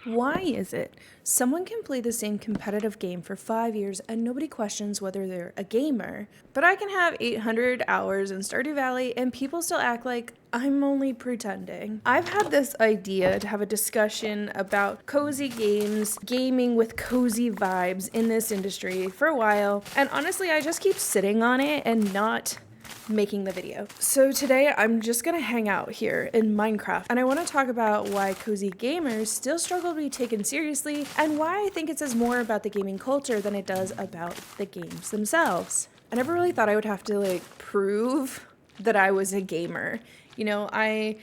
Why is it someone can play the same competitive game for 5 years and nobody questions whether they're a gamer, but I can have 800 hours in Stardew Valley and people still act like I'm only pretending? I've had this idea to have a discussion about cozy games, gaming with cozy vibes in this industry for a while, and honestly, I just keep sitting on it and not making the video. So today I'm just gonna hang out here in Minecraft and I want to talk about why cozy gamers still struggle to be taken seriously and why I think it says more about the gaming culture than it does about the games themselves. I never really thought I would have to prove that I was a gamer. You know, I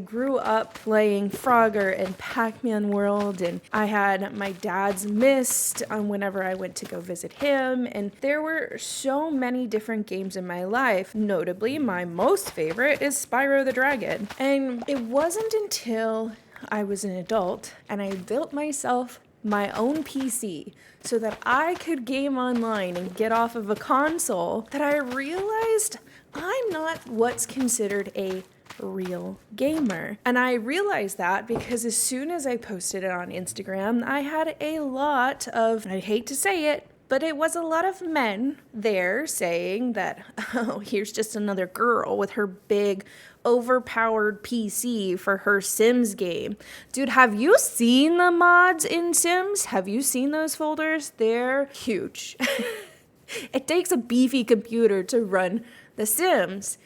grew up playing Frogger and Pac-Man World, and I had my dad's Myst whenever I went to go visit him, and there were so many different games in my life. Notably, my most favorite is Spyro the Dragon. And it wasn't until I was an adult and I built myself my own PC so that I could game online and get off of a console that I realized I'm not what's considered a real gamer. And I realized that because as soon as I posted it on Instagram, I had a lot of, I hate to say it, but it was a lot of men there saying that, oh, here's just another girl with her big overpowered PC for her Sims game. Dude, have you seen the mods in Sims? Have you seen those folders? They're huge. It takes a beefy computer to run The Sims.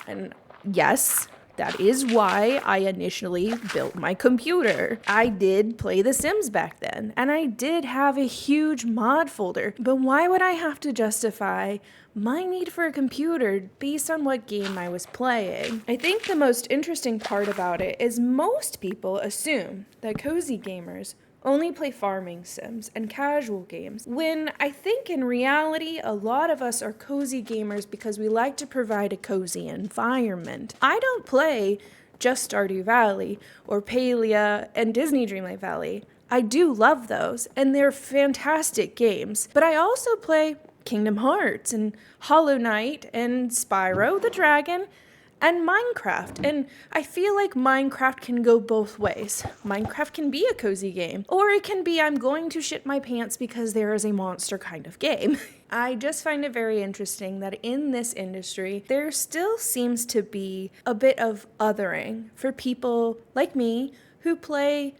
And yes, that is why I initially built my computer. I did play The Sims back then, and I did have a huge mod folder. But why would I have to justify my need for a computer based on what game I was playing? I think the most interesting part about it is most people assume that cozy gamers only play farming sims and casual games, when I think in reality a lot of us are cozy gamers because we like to provide a cozy environment. I don't play just Stardew Valley or Palia and Disney Dreamlight Valley. I do love those, and they're fantastic games, but I also play Kingdom Hearts and Hollow Knight and Spyro the Dragon and Minecraft, and I feel like Minecraft can go both ways. Minecraft can be a cozy game, or it can be I'm going to shit my pants because there is a monster kind of game. I just find it very interesting that in this industry, there still seems to be a bit of othering for people like me who play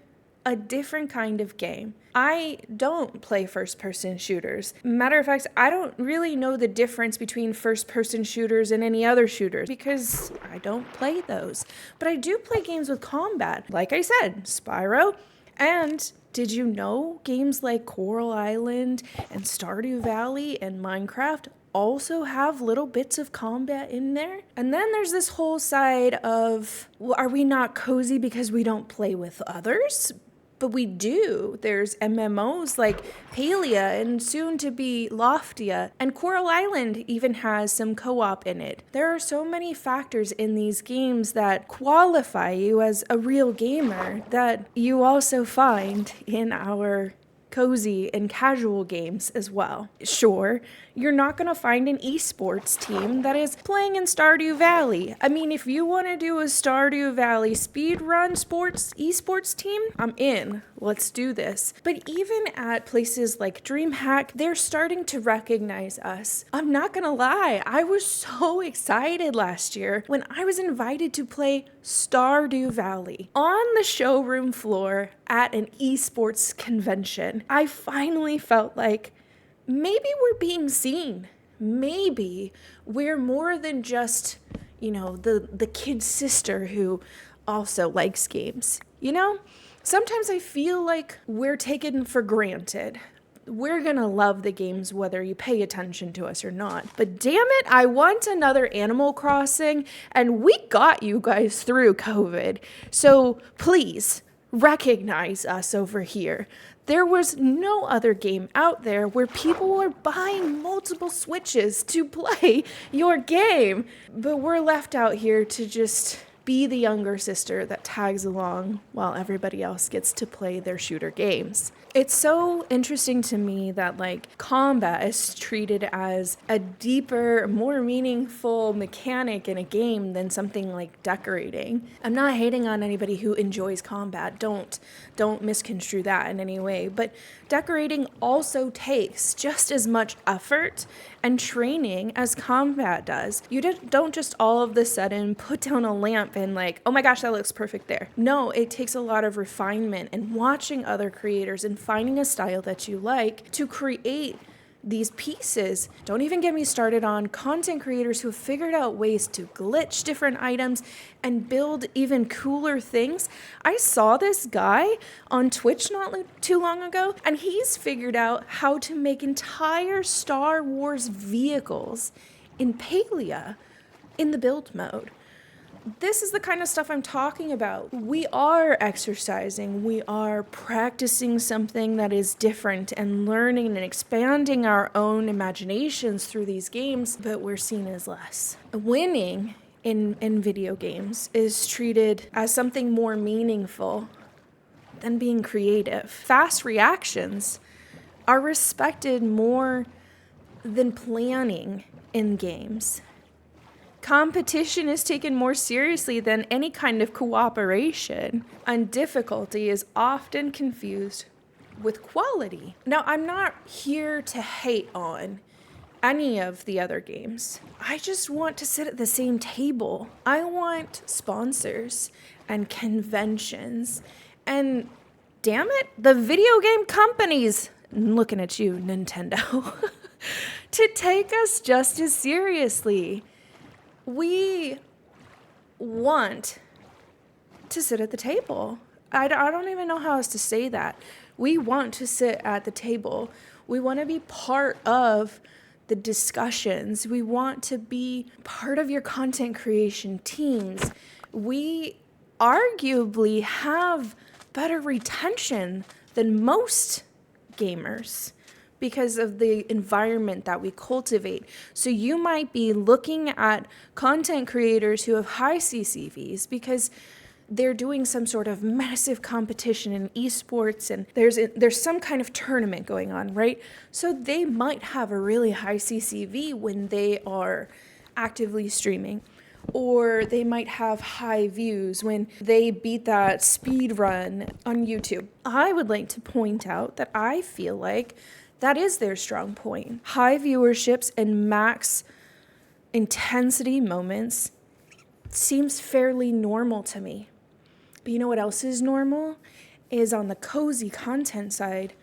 a different kind of game. I don't play first-person shooters. Matter of fact, I don't really know the difference between first-person shooters and any other shooters because I don't play those. But I do play games with combat. Like I said, Spyro. And did you know games like Coral Island and Stardew Valley and Minecraft also have little bits of combat in there? And then there's this whole side of, well, are we not cozy because we don't play with others? But we do. There's MMOs like Palia and soon to be Loftia, and Coral Island even has some co-op in it. There are so many factors in these games that qualify you as a real gamer that you also find in our cozy and casual games as well. Sure, you're not going to find an esports team that is playing in Stardew Valley. I mean, if you want to do a Stardew Valley speedrun esports team, I'm in. Let's do this. But even at places like DreamHack, they're starting to recognize us. I'm not going to lie, I was so excited last year when I was invited to play Stardew Valley on the showroom floor at an esports convention. I finally felt like maybe we're being seen. Maybe we're more than just, the kid sister who also likes games. Sometimes I feel like we're taken for granted. We're gonna love the games whether you pay attention to us or not. But damn it, I want another Animal Crossing, and we got you guys through COVID. So please, recognize us over here. There was no other game out there where people were buying multiple Switches to play your game. But we're left out here to just be the younger sister that tags along while everybody else gets to play their shooter games. It's so interesting to me that like combat is treated as a deeper, more meaningful mechanic in a game than something like decorating. I'm not hating on anybody who enjoys combat. Don't misconstrue that in any way. But decorating also takes just as much effort and training as combat does. You don't just all of a sudden put down a lamp and like, oh my gosh, that looks perfect there. No, it takes a lot of refinement and watching other creators and finding a style that you like to create these pieces. Don't even get me started on content creators who have figured out ways to glitch different items and build even cooler things. I saw this guy on Twitch not too long ago, and he's figured out how to make entire Star Wars vehicles in Palia in the build mode. This is the kind of stuff I'm talking about. We are exercising, we are practicing something that is different and learning and expanding our own imaginations through these games, but we're seen as less. Winning in video games is treated as something more meaningful than being creative. Fast reactions are respected more than planning in games. Competition is taken more seriously than any kind of cooperation, and difficulty is often confused with quality. Now, I'm not here to hate on any of the other games. I just want to sit at the same table. I want sponsors and conventions and, damn it, the video game companies, I'm looking at you, Nintendo, to take us just as seriously. We want to sit at the table. I don't even know how else to say that. We want to sit at the table. We want to be part of the discussions. We want to be part of your content creation teams. We arguably have better retention than most gamers because of the environment that we cultivate. So you might be looking at content creators who have high CCVs because they're doing some sort of massive competition in esports and there's some kind of tournament going on, right? So they might have a really high CCV when they are actively streaming, or they might have high views when they beat that speed run on YouTube. I would like to point out that I feel like that is their strong point. High viewerships and max intensity moments seems fairly normal to me. But you know what else is normal? Is on the cozy content side,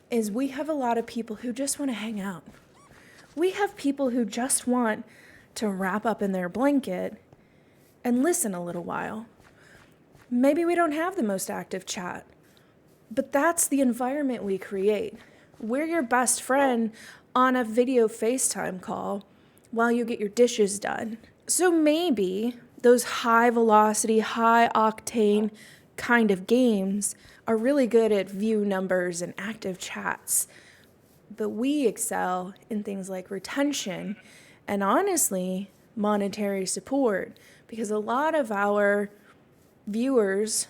is we have a lot of people who just want to hang out. We have people who just want to wrap up in their blanket and listen a little while. Maybe we don't have the most active chat, but that's the environment we create. We're your best friend on a video FaceTime call while you get your dishes done. So maybe those high velocity, high octane kind of games are really good at view numbers and active chats. But we excel in things like retention and honestly, monetary support, because a lot of our viewers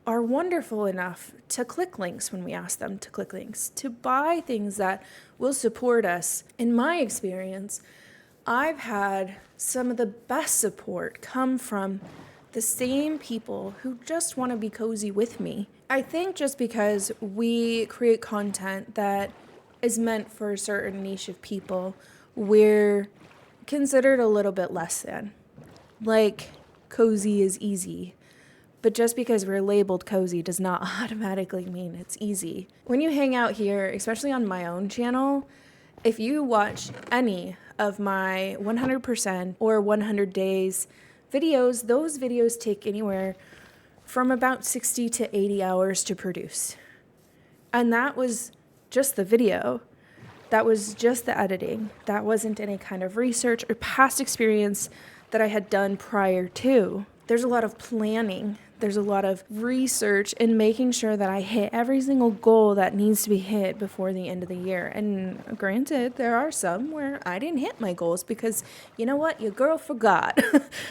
are wonderful enough to click links when we ask them to click links, to buy things that will support us. In my experience, I've had some of the best support come from the same people who just want to be cozy with me. I think just because we create content that is meant for a certain niche of people, we're considered a little bit less than. Like, cozy is easy. But just because we're labeled cozy does not automatically mean it's easy. When you hang out here, especially on my own channel, if you watch any of my 100% or 100 days videos, those videos take anywhere from about 60 to 80 hours to produce. And that was just the video. That was just the editing. That wasn't any kind of research or past experience that I had done prior to. There's a lot of planning There's a lot of research in making sure that I hit every single goal that needs to be hit before the end of the year. And granted, there are some where I didn't hit my goals because, you know what, your girl forgot.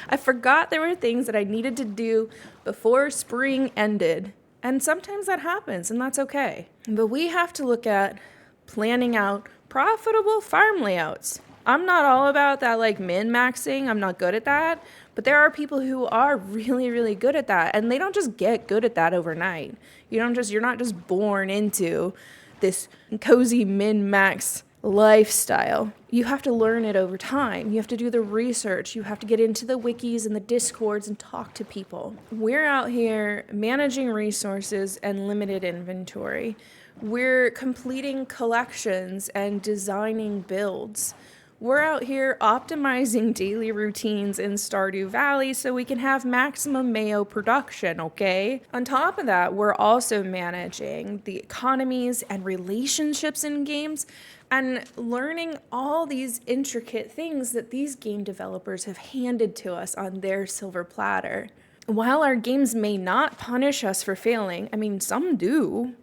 I forgot there were things that I needed to do before spring ended. And sometimes that happens, and that's okay. But we have to look at planning out profitable farm layouts. I'm not all about that like min-maxing. I'm not good at that. But there are people who are really, really good at that. And they don't just get good at that overnight. You're not just born into this cozy min-max lifestyle. You have to learn it over time. You have to do the research. You have to get into the wikis and the discords and talk to people. We're out here managing resources and limited inventory. We're completing collections and designing builds. We're out here optimizing daily routines in Stardew Valley so we can have maximum mayo production, okay? On top of that, we're also managing the economies and relationships in games and learning all these intricate things that these game developers have handed to us on their silver platter. While our games may not punish us for failing, I mean, some do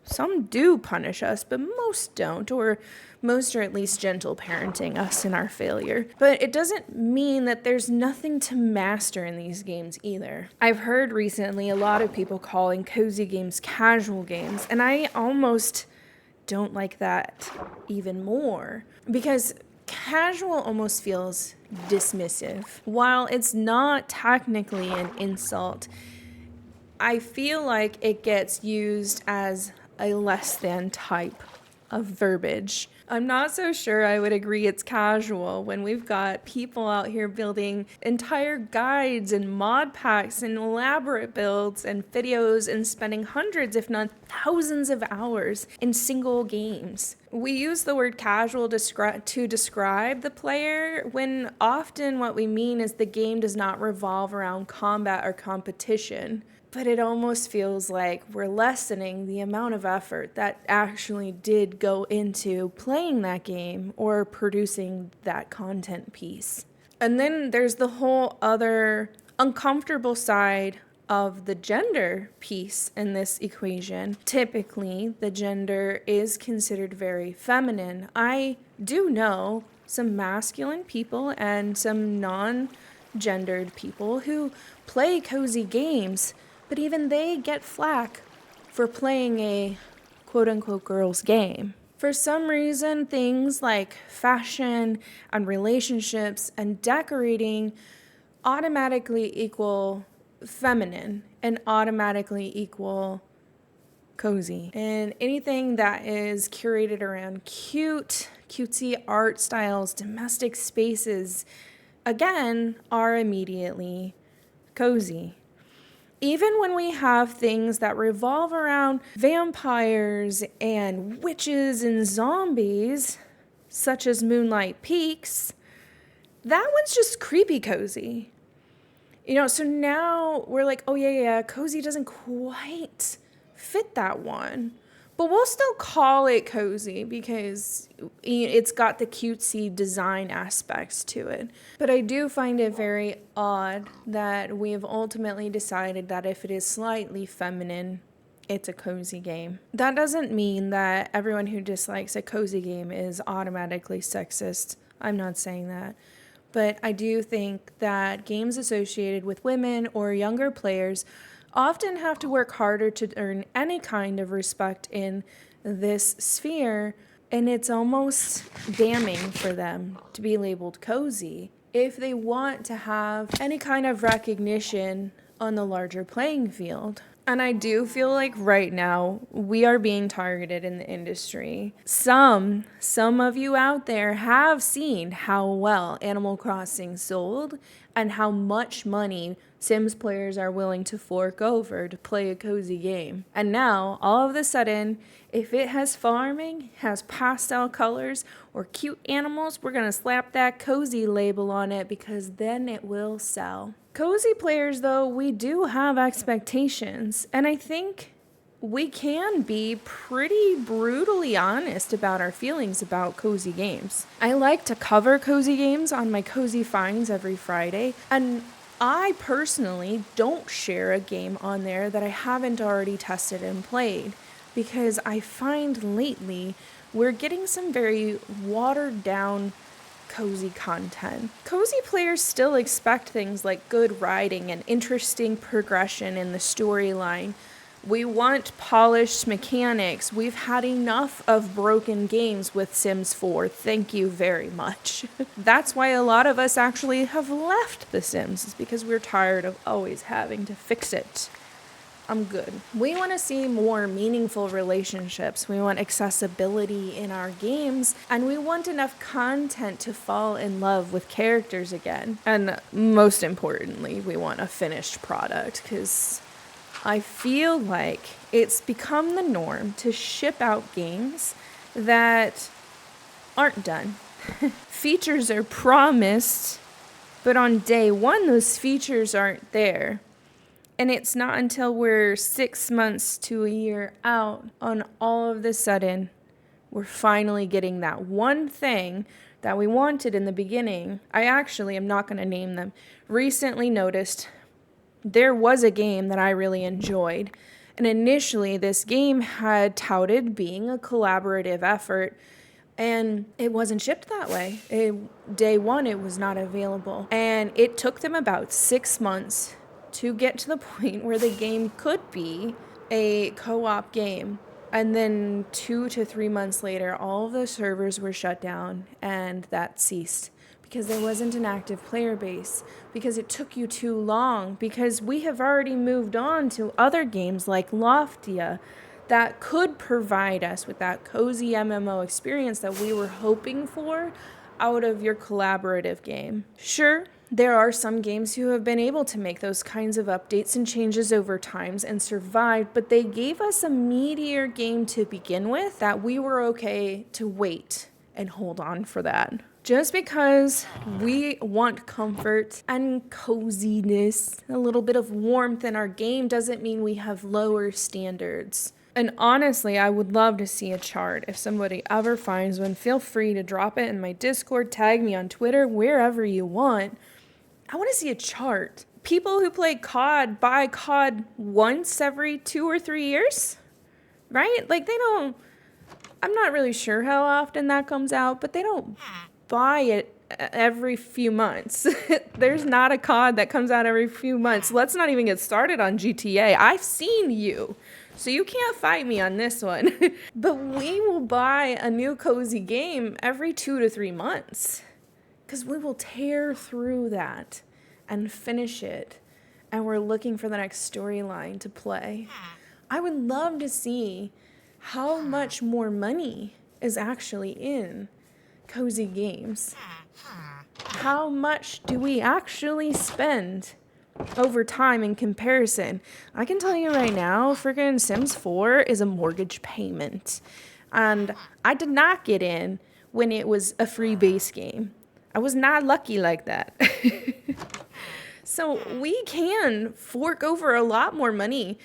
punish us, but most don't, or most are at least gentle parenting us in our failure. But it doesn't mean that there's nothing to master in these games either. I've heard recently a lot of people calling cozy games casual games, and I almost don't like that even more, because casual almost feels dismissive. While it's not technically an insult, I feel like it gets used as a less than type of verbiage. I'm not so sure I would agree it's casual when we've got people out here building entire guides and mod packs and elaborate builds and videos and spending hundreds, if not thousands of hours in single games. We use the word casual to describe the player when often what we mean is the game does not revolve around combat or competition. But it almost feels like we're lessening the amount of effort that actually did go into playing that game or producing that content piece. And then there's the whole other uncomfortable side of the gender piece in this equation. Typically, the gender is considered very feminine. I do know some masculine people and some non-gendered people who play cozy games, but even they get flack for playing a quote-unquote girls' game. For some reason, things like fashion and relationships and decorating automatically equal feminine and automatically equal cozy. And anything that is curated around cutesy art styles, domestic spaces, again, are immediately cozy. Even when we have things that revolve around vampires and witches and zombies, such as Moonlight Peaks, that one's just creepy cozy. So now we're like, oh yeah, cozy doesn't quite fit that one. But we'll still call it cozy because it's got the cutesy design aspects to it. But I do find it very odd that we've ultimately decided that if it is slightly feminine, it's a cozy game. That doesn't mean that everyone who dislikes a cozy game is automatically sexist. I'm not saying that. But I do think that games associated with women or younger players often have to work harder to earn any kind of respect in this sphere, and it's almost damning for them to be labeled cozy if they want to have any kind of recognition on the larger playing field. And I do feel like right now we are being targeted in the industry. Some of you out there have seen how well Animal Crossing sold and how much money Sims players are willing to fork over to play a cozy game. And now, all of a sudden, if it has farming, has pastel colors, or cute animals, we're going to slap that cozy label on it because then it will sell. Cozy players, though, we do have expectations, and I think we can be pretty brutally honest about our feelings about cozy games. I like to cover cozy games on my Cozy Finds every Friday, and I personally don't share a game on there that I haven't already tested and played, because I find lately we're getting some very watered down cozy content. Cozy players still expect things like good writing and interesting progression in the storyline. We want polished mechanics. We've had enough of broken games with Sims 4. Thank you very much. That's why a lot of us actually have left The Sims, is because we're tired of always having to fix it. I'm good. We want to see more meaningful relationships. We want accessibility in our games, and we want enough content to fall in love with characters again. And most importantly, we want a finished product, because I feel like it's become the norm to ship out games that aren't done. Features are promised, but on day one, those features aren't there. And it's not until we're 6 months to a year out on all of the sudden, we're finally getting that one thing that we wanted in the beginning. I actually am not going to name them. Recently noticed there was a game that I really enjoyed. And initially, this game had touted being a collaborative effort, and it wasn't shipped that way. Day one, it was not available. And it took them about 6 months to get to the point where the game could be a co-op game. And then 2 to 3 months later, all of the servers were shut down, and that ceased because there wasn't an active player base, because it took you too long, because we have already moved on to other games like Loftia that could provide us with that cozy MMO experience that we were hoping for out of your collaborative game. Sure, there are some games who have been able to make those kinds of updates and changes over times and survived, but they gave us a meatier game to begin with that we were okay to wait and hold on for that. Just because we want comfort and coziness, a little bit of warmth in our game, doesn't mean we have lower standards. And honestly, I would love to see a chart. If somebody ever finds one, feel free to drop it in my Discord, tag me on Twitter, wherever you want. I want to see a chart. People who play COD buy COD once every 2 or 3 years, right? Like, they don't, I'm not really sure how often that comes out, but they don't buy it every few months. There's not a COD that comes out every few months. Let's not even get started on GTA. I've seen you, so you can't fight me on this one. But we will buy a new cozy game every 2 to 3 months, because we will tear through that and finish it, and we're looking for the next storyline to play. I would love to see how much more money is actually in cozy games. How much do we actually spend over time in comparison? I can tell you right now, freaking Sims 4 is a mortgage payment. And I did not get in when it was a free base game. I was not lucky like that. So we can fork over a lot more money.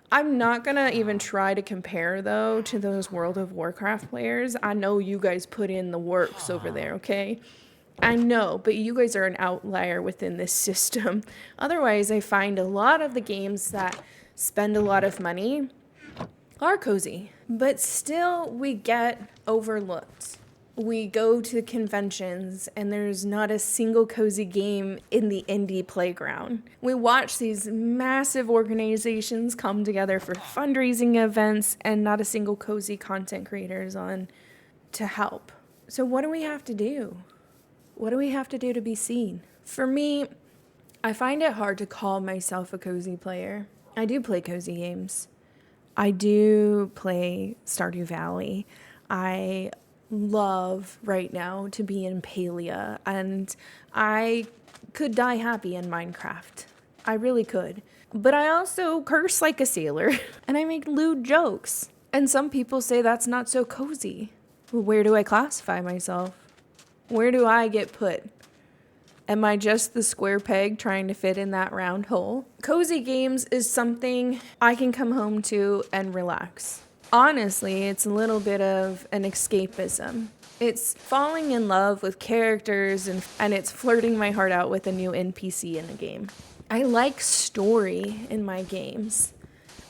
I'm not going to even try to compare, though, to those World of Warcraft players. I know you guys put in the works over there, okay? I know, but you guys are an outlier within this system. Otherwise, I find a lot of the games that spend a lot of money are cozy, but still we get overlooked. We go to conventions and there's not a single cozy game in the indie playground. We watch these massive organizations come together for fundraising events and not a single cozy content creator is on to help. So what do we have to do? What do we have to do to be seen? For me, I find it hard to call myself a cozy player. I do play cozy games. I do play Stardew Valley. I love right now to be in Palia, and I could die happy in Minecraft. I really could. But I also curse like a sailor, and I make lewd jokes. And some people say that's not so cozy. Well, where do I classify myself? Where do I get put? Am I just the square peg trying to fit in that round hole? Cozy games is something I can come home to and relax. Honestly, it's a little bit of an escapism. It's falling in love with characters and it's flirting my heart out with a new NPC in the game. I like story in my games.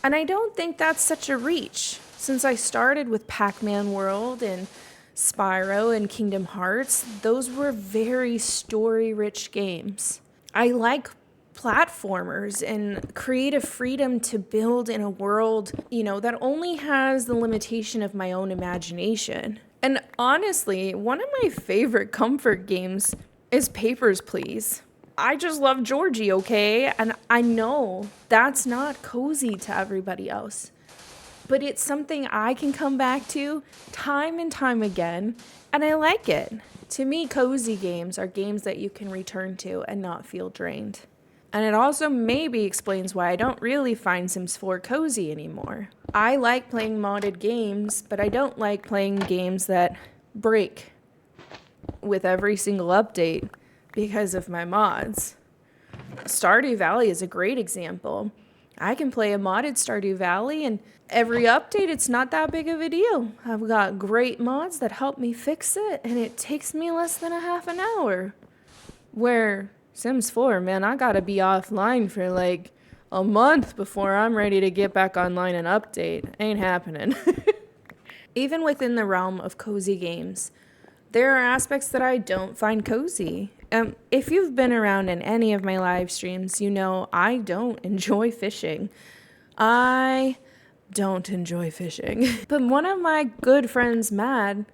And I don't think that's such a reach. Since I started with Pac-Man World and Spyro and Kingdom Hearts, those were very story-rich games. I like platformers and creative freedom to build in a world, that only has the limitation of my own imagination. And honestly, one of my favorite comfort games is Papers, Please. I just love Georgie, okay? And I know that's not cozy to everybody else. But it's something I can come back to time and time again, and I like it. To me, cozy games are games that you can return to and not feel drained. And it also maybe explains why I don't really find Sims 4 cozy anymore. I like playing modded games, but I don't like playing games that break with every single update because of my mods. Stardew Valley is a great example. I can play a modded Stardew Valley, and every update, it's not that big of a deal. I've got great mods that help me fix it, and it takes me less than a half an hour. Where Sims 4, man, I gotta be offline for like a month before I'm ready to get back online and update. Ain't happening. Even within the realm of cozy games, there are aspects that I don't find cozy. If you've been around in any of my live streams, you know I don't enjoy fishing. I don't enjoy fishing. But one of my good friends, Mad,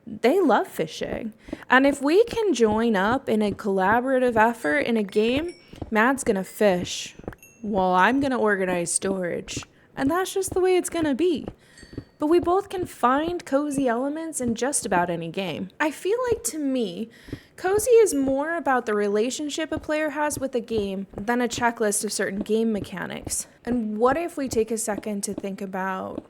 they love fishing. And if we can join up in a collaborative effort in a game, Mad's gonna fish while I'm gonna organize storage. And that's just the way it's gonna be. But we both can find cozy elements in just about any game. I feel like, to me, cozy is more about the relationship a player has with a game than a checklist of certain game mechanics. And what if we take a second to think about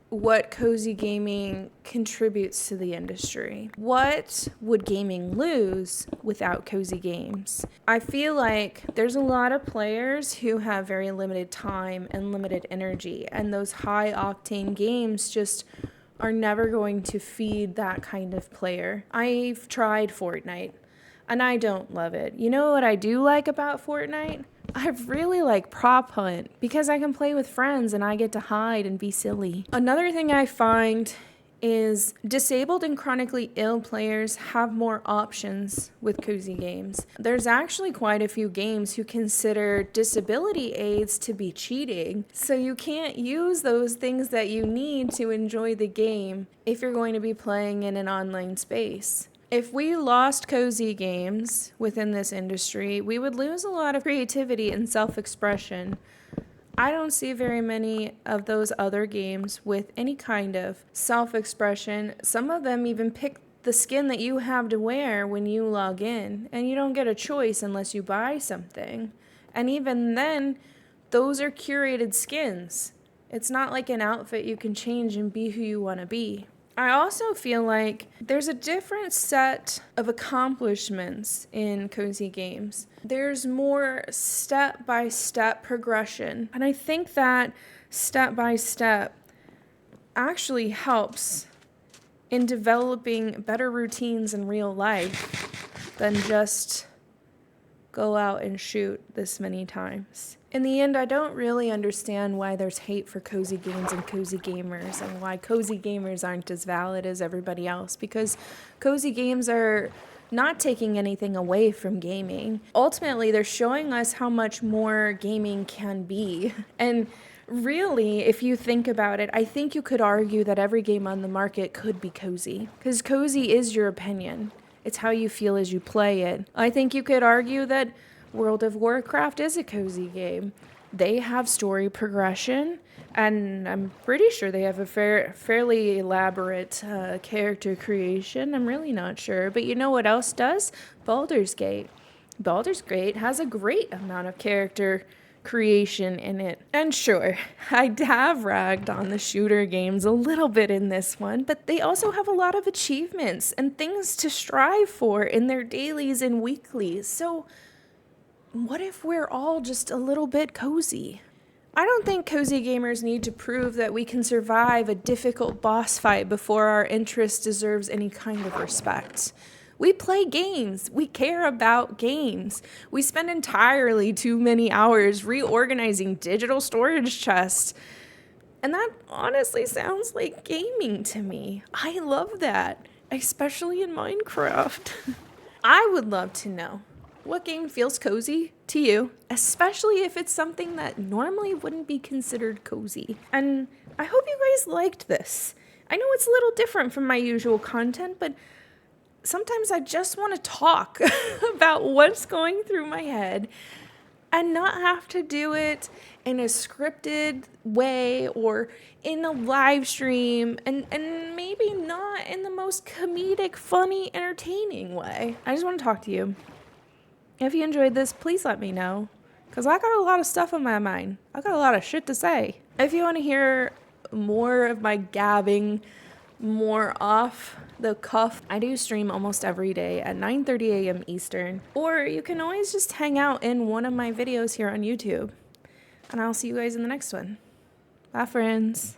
what cozy gaming contributes to the industry? What would gaming lose without cozy games? I feel like there's a lot of players who have very limited time and limited energy, and those high octane games just are never going to feed that kind of player. I've tried Fortnite, and I don't love it. You know what I do like about Fortnite? I really like Prop Hunt because I can play with friends and I get to hide and be silly. Another thing I find is disabled and chronically ill players have more options with cozy games. There's actually quite a few games who consider disability aids to be cheating, so you can't use those things that you need to enjoy the game if you're going to be playing in an online space. If we lost cozy games within this industry, we would lose a lot of creativity and self-expression. I don't see very many of those other games with any kind of self-expression. Some of them even pick the skin that you have to wear when you log in, and you don't get a choice unless you buy something. And even then, those are curated skins. It's not like an outfit you can change and be who you want to be. I also feel like there's a different set of accomplishments in cozy games. There's more step-by-step progression. And I think that step-by-step actually helps in developing better routines in real life than just go out and shoot this many times. In the end, I don't really understand why there's hate for cozy games and cozy gamers, and why cozy gamers aren't as valid as everybody else, because cozy games are not taking anything away from gaming. Ultimately, they're showing us how much more gaming can be. And really, if you think about it, I think you could argue that every game on the market could be cozy, because cozy is your opinion. It's how you feel as you play it. I think you could argue that World of Warcraft is a cozy game. They have story progression, and I'm pretty sure they have a fairly elaborate character creation. I'm really not sure. But you know what else does? Baldur's Gate. Baldur's Gate has a great amount of character creation in it. And sure, I have ragged on the shooter games a little bit in this one, but they also have a lot of achievements and things to strive for in their dailies and weeklies. So what if we're all just a little bit cozy? I don't think cozy gamers need to prove that we can survive a difficult boss fight before our interest deserves any kind of respect. We play games. We care about games. We spend entirely too many hours reorganizing digital storage chests. And that honestly sounds like gaming to me. I love that, especially in Minecraft. I would love to know what game feels cozy to you, especially if it's something that normally wouldn't be considered cozy. And I hope you guys liked this. I know it's a little different from my usual content, but sometimes I just want to talk about what's going through my head and not have to do it in a scripted way or in a live stream and maybe not in the most comedic, funny, entertaining way. I just want to talk to you. If you enjoyed this, please let me know, because I got a lot of stuff on my mind. I got a lot of shit to say. If you want to hear more of my gabbing, more off the cuff, I do stream almost every day at 9:30 a.m. Eastern, or you can always just hang out in one of my videos here on YouTube. And I'll see you guys in the next one. Bye, friends.